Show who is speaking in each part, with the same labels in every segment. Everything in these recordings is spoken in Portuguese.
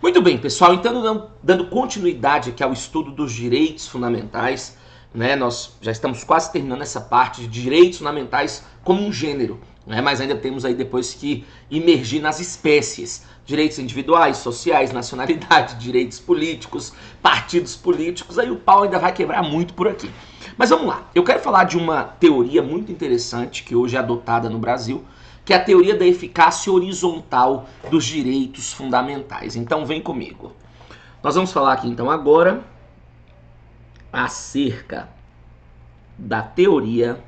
Speaker 1: Muito bem, pessoal, então dando continuidade aqui ao estudo dos direitos fundamentais, né? Nós já estamos quase terminando essa parte de direitos fundamentais como um gênero, né? Mas ainda temos aí depois que imergir nas espécies, direitos individuais, sociais, nacionalidade, direitos políticos, partidos políticos, aí o pau ainda vai quebrar muito por aqui. Mas vamos lá, eu quero falar de uma teoria muito interessante que hoje é adotada no Brasil, que é a teoria da eficácia horizontal dos direitos fundamentais. Então vem comigo. Nós vamos falar aqui então agora acerca da teoria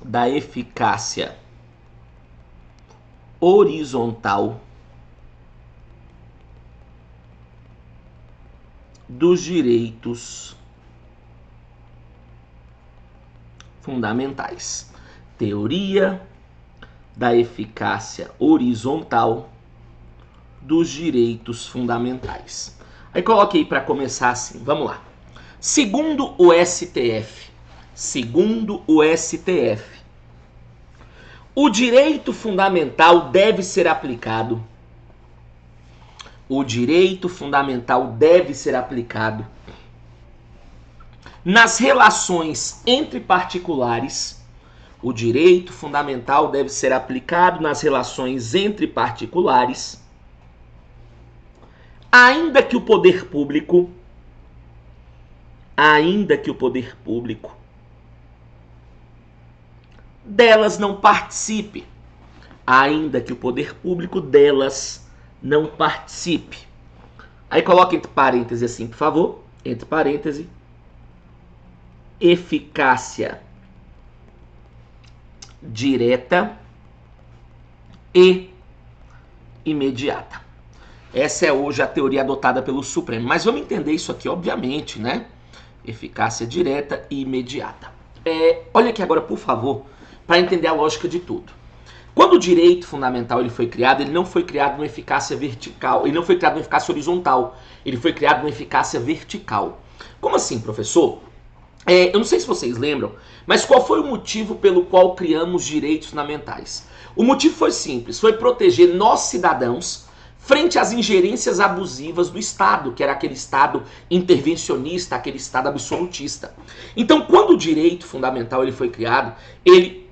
Speaker 1: da eficácia horizontal dos direitos fundamentais. Teoria da eficácia horizontal dos direitos fundamentais. Aí coloquei para começar assim, vamos lá. Segundo o STF, o direito fundamental deve ser aplicado. O direito fundamental deve ser aplicado nas relações entre particulares. O direito fundamental deve ser aplicado nas relações entre particulares, ainda que o poder público delas não participe. Ainda que o poder público delas não participe. Aí coloca entre parênteses assim, por favor. Entre parênteses. Eficácia direta e imediata. Essa é hoje a teoria adotada pelo Supremo. Mas vamos entender isso aqui, obviamente, né? Eficácia direta e imediata. Olha aqui agora, por favor, para entender a lógica de tudo. Quando o direito fundamental ele foi criado, ele não foi criado numa eficácia vertical, ele não foi criado numa eficácia horizontal, ele foi criado numa eficácia vertical. Como assim, professor? Eu não sei se vocês lembram, mas qual foi o motivo pelo qual criamos direitos fundamentais? O motivo foi simples, foi proteger nós cidadãos frente às ingerências abusivas do Estado, que era aquele Estado intervencionista, aquele Estado absolutista. Então, quando o direito fundamental ele foi criado, em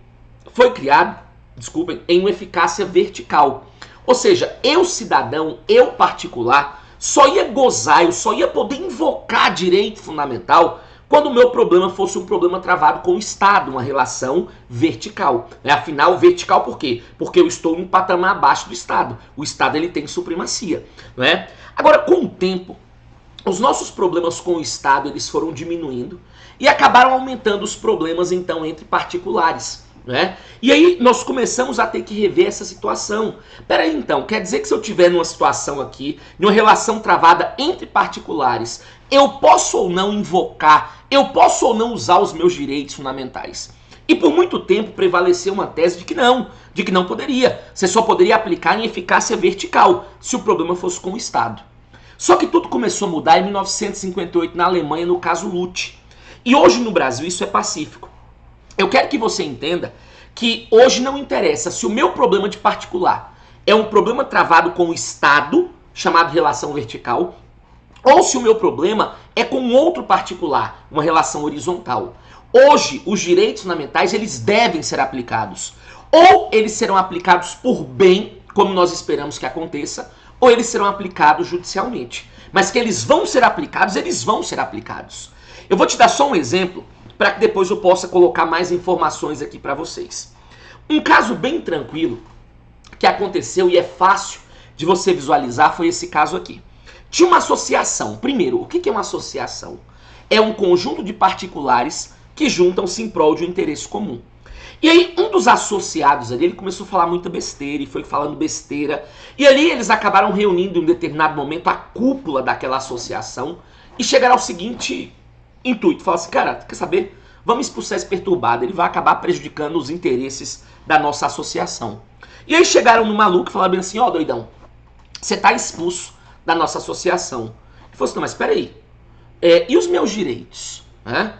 Speaker 1: uma eficácia vertical. Ou seja, eu cidadão, eu particular, só ia gozar, eu só ia poder invocar direito fundamental quando o meu problema fosse um problema travado com o Estado, uma relação vertical. Afinal, vertical por quê? Porque eu estou em um patamar abaixo do Estado. O Estado ele tem supremacia. Não é? Agora, com o tempo, os nossos problemas com o Estado eles foram diminuindo e acabaram aumentando os problemas, então, entre particulares. Né? E aí nós começamos a ter que rever essa situação. Peraí, então, quer dizer que se eu tiver numa situação aqui, numa relação travada entre particulares, eu posso ou não invocar, eu posso ou não usar os meus direitos fundamentais? E por muito tempo prevaleceu uma tese de que não poderia. Você só poderia aplicar em eficácia vertical, se o problema fosse com o Estado. Só que tudo começou a mudar em 1958 na Alemanha, no caso Lute. E hoje no Brasil isso é pacífico. Eu quero que você entenda que hoje não interessa se o meu problema de particular é um problema travado com o Estado, chamado relação vertical, ou se o meu problema é com outro particular, uma relação horizontal. Hoje, os direitos fundamentais eles devem ser aplicados. Ou eles serão aplicados por bem, como nós esperamos que aconteça, ou eles serão aplicados judicialmente. Mas que eles vão ser aplicados, eles vão ser aplicados. Eu vou te dar só um exemplo, para que depois eu possa colocar mais informações aqui para vocês. Um caso bem tranquilo que aconteceu e é fácil de você visualizar foi esse caso aqui. Tinha uma associação. Primeiro, o que é uma associação? É um conjunto de particulares que juntam-se em prol de um interesse comum. E aí um dos associados ali, ele começou a falar muita besteira e foi falando besteira. E ali eles acabaram reunindo em um determinado momento a cúpula daquela associação e chegaram ao seguinte intuito, fala assim, cara, quer saber? Vamos expulsar esse perturbado, ele vai acabar prejudicando os interesses da nossa associação. E aí chegaram no maluco e falaram bem assim, ó, doidão, você tá expulso da nossa associação. Ele falou assim, não, mas peraí, e os meus direitos? Né?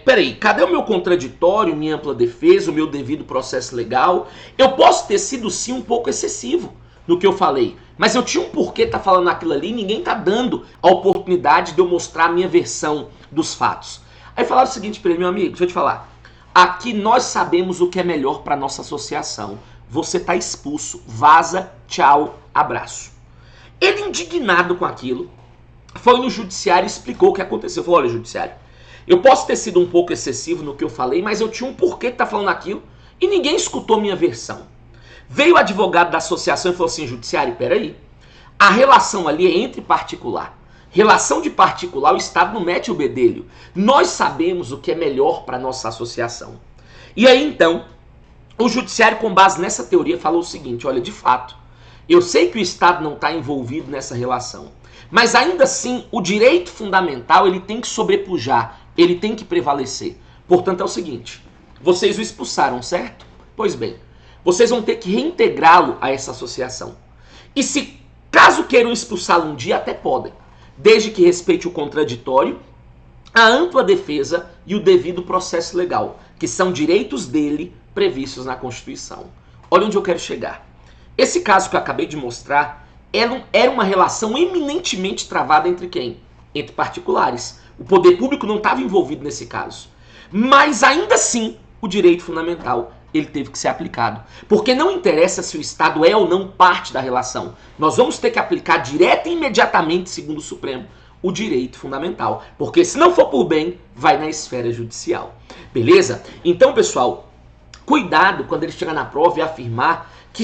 Speaker 1: Peraí, cadê o meu contraditório, minha ampla defesa, o meu devido processo legal? Eu posso ter sido sim um pouco excessivo no que eu falei, mas eu tinha um porquê estar falando aquilo ali e ninguém tá dando a oportunidade de eu mostrar a minha versão dos fatos. Aí falaram o seguinte para ele, meu amigo, deixa eu te falar. Aqui nós sabemos o que é melhor para nossa associação. Você tá expulso, vaza, tchau, abraço. Ele, indignado com aquilo, foi no judiciário e explicou o que aconteceu. Falou, olha, judiciário, eu posso ter sido um pouco excessivo no que eu falei, mas eu tinha um porquê de tá falando aquilo e ninguém escutou minha versão. Veio o advogado da associação e falou assim, judiciário, peraí, a relação ali é entre particular. Relação de particular, o Estado não mete o bedelho. Nós sabemos o que é melhor para nossa associação. E aí, então, o judiciário, com base nessa teoria, falou o seguinte, olha, de fato, eu sei que o Estado não está envolvido nessa relação, mas ainda assim, o direito fundamental ele tem que sobrepujar, ele tem que prevalecer. Portanto, é o seguinte, vocês o expulsaram, certo? Pois bem, vocês vão ter que reintegrá-lo a essa associação. E se caso queiram expulsá-lo um dia, até podem, desde que respeite o contraditório, a ampla defesa e o devido processo legal, que são direitos dele previstos na Constituição. Olha onde eu quero chegar. Esse caso que eu acabei de mostrar era uma relação eminentemente travada entre quem? Entre particulares. O poder público não estava envolvido nesse caso. Mas ainda assim, o direito fundamental ele teve que ser aplicado. Porque não interessa se o Estado é ou não parte da relação. Nós vamos ter que aplicar direta e imediatamente, segundo o Supremo, o direito fundamental. Porque se não for por bem, vai na esfera judicial. Beleza? Então, pessoal, cuidado quando ele chegar na prova e afirmar que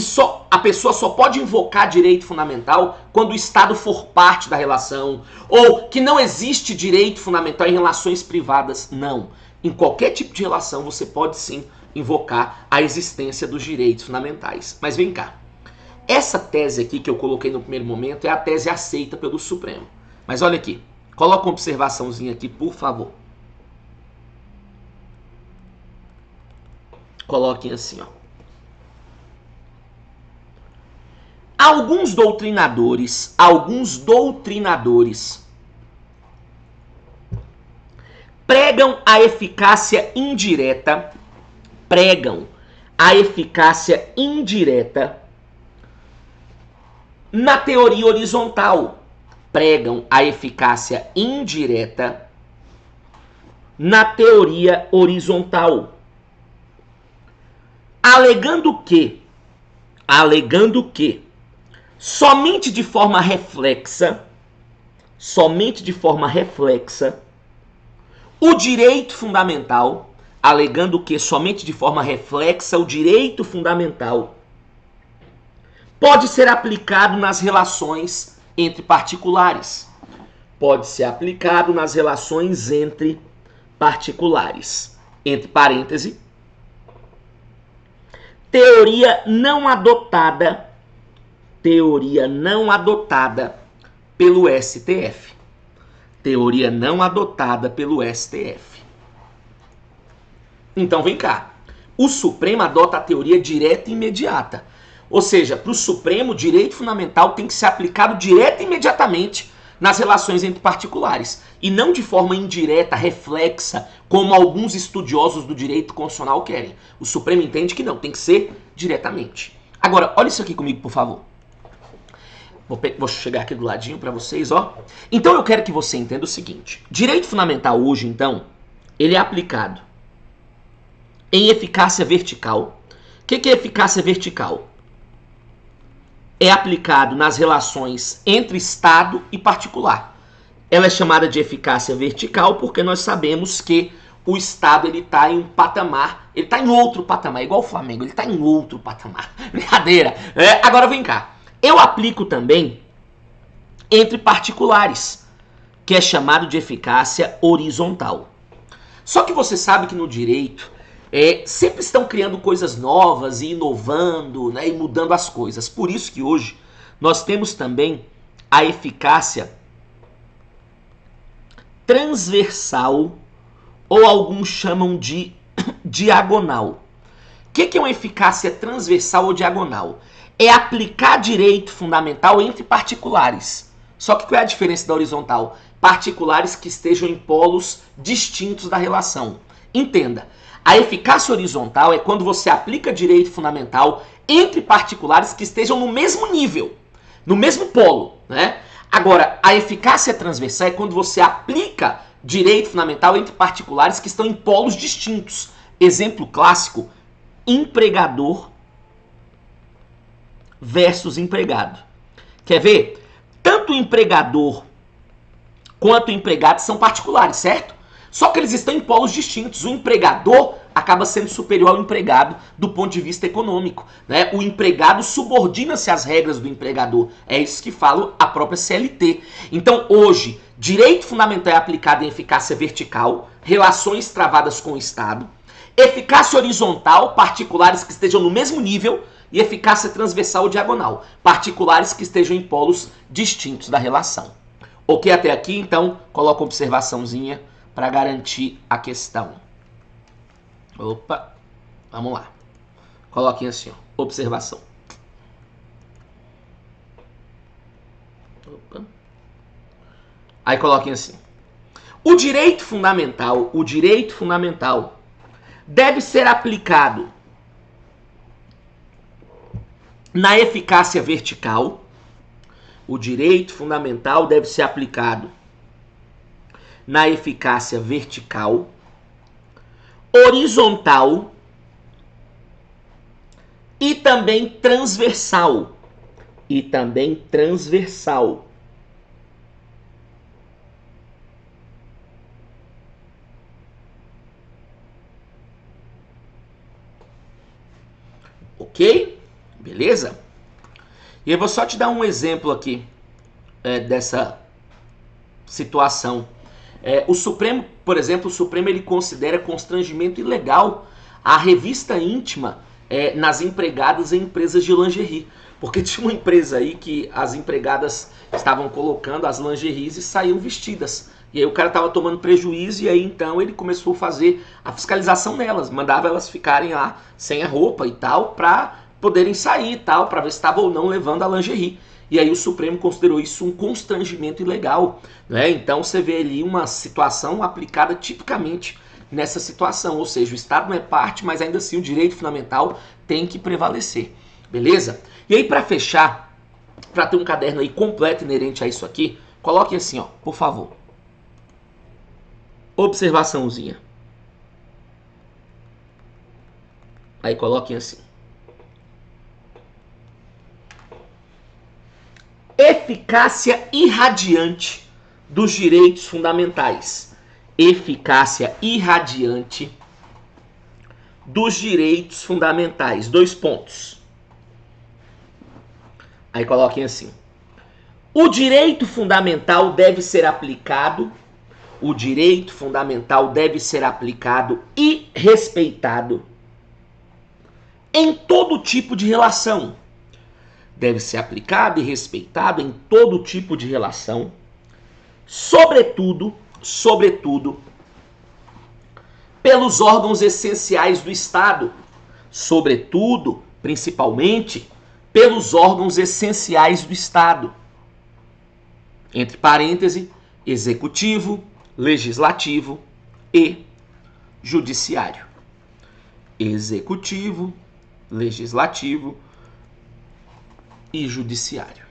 Speaker 1: a pessoa só pode invocar direito fundamental quando o Estado for parte da relação, ou que não existe direito fundamental em relações privadas. Não. Em qualquer tipo de relação você pode sim invocar a existência dos direitos fundamentais. Mas vem cá. Essa tese aqui que eu coloquei no primeiro momento é a tese aceita pelo Supremo. Mas olha aqui. Coloca uma observaçãozinha aqui, por favor. Coloquem assim, ó. Alguns doutrinadores pregam a eficácia indireta, na teoria horizontal. Pregam a eficácia indireta na teoria horizontal. Alegando que somente de forma reflexa, o direito fundamental, alegando que somente de forma reflexa o direito fundamental pode ser aplicado nas relações entre particulares. Pode ser aplicado nas relações entre particulares. Entre parênteses, teoria não adotada pelo STF. Teoria não adotada pelo STF. Então vem cá. O Supremo adota a teoria direta e imediata. Ou seja, para o Supremo, o direito fundamental tem que ser aplicado direta e imediatamente nas relações entre particulares. E não de forma indireta, reflexa, como alguns estudiosos do direito constitucional querem. O Supremo entende que não, tem que ser diretamente. Agora, olha isso aqui comigo, por favor. Vou chegar aqui do ladinho para vocês, ó. Então eu quero que você entenda o seguinte. Direito fundamental hoje, então, ele é aplicado em eficácia vertical. O que é eficácia vertical? É aplicado nas relações entre Estado e particular. Ela é chamada de eficácia vertical porque nós sabemos que o Estado ele está em um patamar, ele está em outro patamar, igual o Flamengo, ele está em outro patamar. Brincadeira. Agora vem cá. Eu aplico também entre particulares, que é chamado de eficácia horizontal. Só que você sabe que no direito sempre estão criando coisas novas e inovando, né, e mudando as coisas. Por isso que hoje nós temos também a eficácia transversal, ou alguns chamam de diagonal. O que é uma eficácia transversal ou diagonal? É aplicar direito fundamental entre particulares. Só que qual é a diferença da horizontal? particulares que estejam em polos distintos da relação. Entenda, a eficácia horizontal é quando você aplica direito fundamental entre particulares que estejam no mesmo nível, no mesmo polo, né? Agora, a eficácia transversal é quando você aplica direito fundamental entre particulares que estão em polos distintos. Exemplo clássico, empregador versus empregado. Quer ver? Tanto o empregador quanto o empregado são particulares, certo? Só que eles estão em polos distintos. O empregador acaba sendo superior ao empregado do ponto de vista econômico, né? O empregado subordina-se às regras do empregador. É isso que fala a própria CLT. Então, hoje, direito fundamental é aplicado em eficácia vertical, relações travadas com o Estado, eficácia horizontal, particulares que estejam no mesmo nível, e eficácia transversal ou diagonal, particulares que estejam em polos distintos da relação. Ok até aqui? Então, coloca uma observaçãozinha para garantir a questão. Opa, vamos lá. Coloquem assim, ó, observação. Opa. Aí coloquem assim. O direito fundamental deve ser aplicado na eficácia vertical. O direito fundamental deve ser aplicado na eficácia vertical, horizontal e também transversal. Ok? Beleza? E eu vou só te dar um exemplo aqui dessa situação. O Supremo, por exemplo, ele considera constrangimento ilegal a revista íntima nas empregadas em empresas de lingerie. Porque tinha uma empresa aí que as empregadas estavam colocando as lingeries e saíam vestidas. E aí o cara estava tomando prejuízo e aí então ele começou a fazer a fiscalização nelas. Mandava elas ficarem lá sem a roupa e tal, para poderem sair e tal, para ver se estava ou não levando a lingerie. E aí o Supremo considerou isso um constrangimento ilegal, né? Então você vê ali uma situação aplicada tipicamente nessa situação, ou seja, o Estado não é parte, mas ainda assim o direito fundamental tem que prevalecer, beleza? E aí para fechar, para ter um caderno aí completo inerente a isso aqui, coloquem assim, ó, por favor. Observaçãozinha. Aí coloquem assim. Eficácia irradiante dos direitos fundamentais. Eficácia irradiante dos direitos fundamentais. 2 pontos. Aí coloquem assim. O direito fundamental deve ser aplicado. O direito fundamental deve ser aplicado e respeitado em todo tipo de relação. Deve ser aplicado e respeitado em todo tipo de relação, sobretudo, pelos órgãos essenciais do Estado, sobretudo, principalmente, pelos órgãos essenciais do Estado. Entre parênteses, executivo, legislativo e judiciário. Executivo, legislativo e judiciário.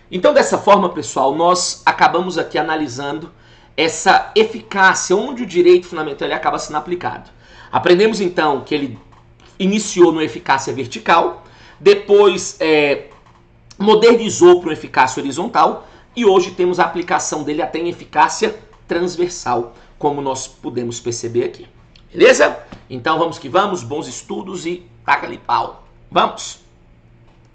Speaker 1: Então, dessa forma, pessoal, nós acabamos aqui analisando essa eficácia, onde o direito fundamental ele acaba sendo aplicado. Aprendemos, então, que ele iniciou no eficácia vertical, depois modernizou para o eficácia horizontal, e hoje temos a aplicação dele até em eficácia transversal, como nós podemos perceber aqui. Beleza? Então, vamos que vamos, bons estudos e taca-lhe pau. Vamos!